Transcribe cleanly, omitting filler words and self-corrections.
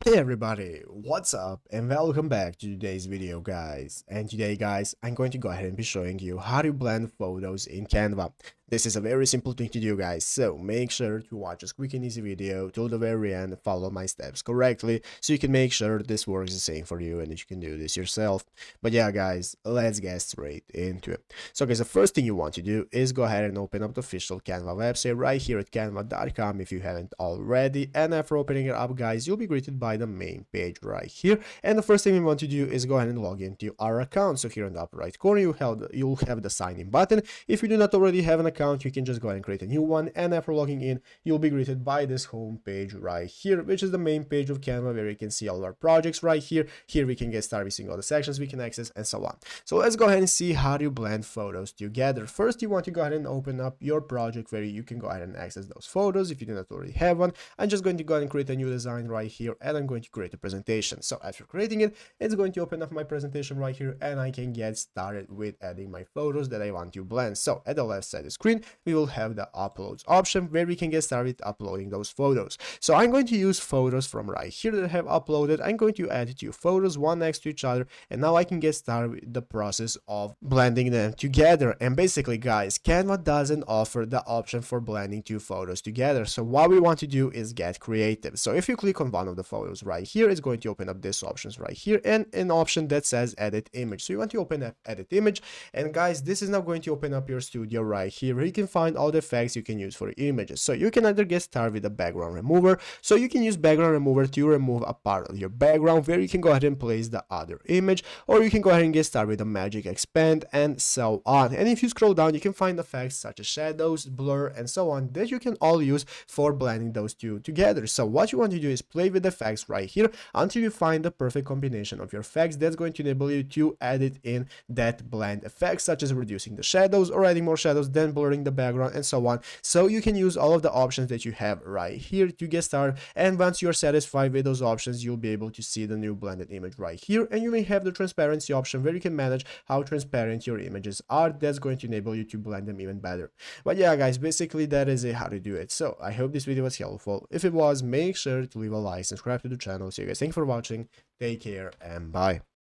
Hey everybody, what's up and welcome back to today's video guys. And today guys, I'm going to go ahead and be showing you how to blend photos in Canva. This is a very simple thing to do guys, so make sure to watch this quick and easy video till the very end, follow my steps correctly so you can make sure this works the same for you and that you can do this yourself. But yeah guys, let's get straight into it. So guys, the first thing you want to do is go ahead and open up the official Canva website right here at canva.com if you haven't already, and after opening it up guys, you'll be greeted by the main page right here. And the first thing we want to do is go ahead and log into our account. So here in the upper right corner you'll have the sign in button. If you do not already have an account, you can just go ahead and create a new one, and after logging in you'll be greeted by this home page right here, which is the main page of Canva, where you can see all of our projects right here. Here we can get started with seeing all the sections we can access and so on. So let's go ahead and see how to blend photos together. First, you want to go ahead and open up your project where you can go ahead and access those photos if you do not already have one. I'm just going to go ahead and create a new design right here, and I'm going to create a presentation. So after creating it, it's going to open up my presentation right here, and I can get started with adding my photos that I want to blend. So at the left side of the screen, we will have the uploads option where we can get started uploading those photos. So I'm going to use photos from right here that I have uploaded. I'm going to add 2 photos, one next to each other, and now I can get started with the process of blending them together. And basically guys, Canva doesn't offer the option for blending 2 photos together. So what we want to do is get creative. So if you click on one of the photos right here, it's going to open up this options right here and an option that says edit image. So you want to open up edit image, and guys, this is now going to open up your studio right here where you can find all the effects you can use for images. So you can either get started with a background remover. So you can use background remover to remove a part of your background where you can go ahead and place the other image, or you can go ahead and get started with a magic expand and so on. And if you scroll down, you can find effects such as shadows, blur, and so on that you can all use for blending those two together. So what you want to do is play with the effects right here until you find the perfect combination of your effects that's going to enable you to edit in that blend effects, such as reducing the shadows or adding more shadows, then blurring the background and so on. So you can use all of the options that you have right here to get started, and once you're satisfied with those options, you'll be able to see the new blended image right here. And you may have the transparency option where you can manage how transparent your images are. That's going to enable you to blend them even better. But yeah guys, basically that is it, how to do it. So I hope this video was helpful. If it was, make sure to leave a like, subscribe to the channel. So you guys, thank you for watching, take care, and bye.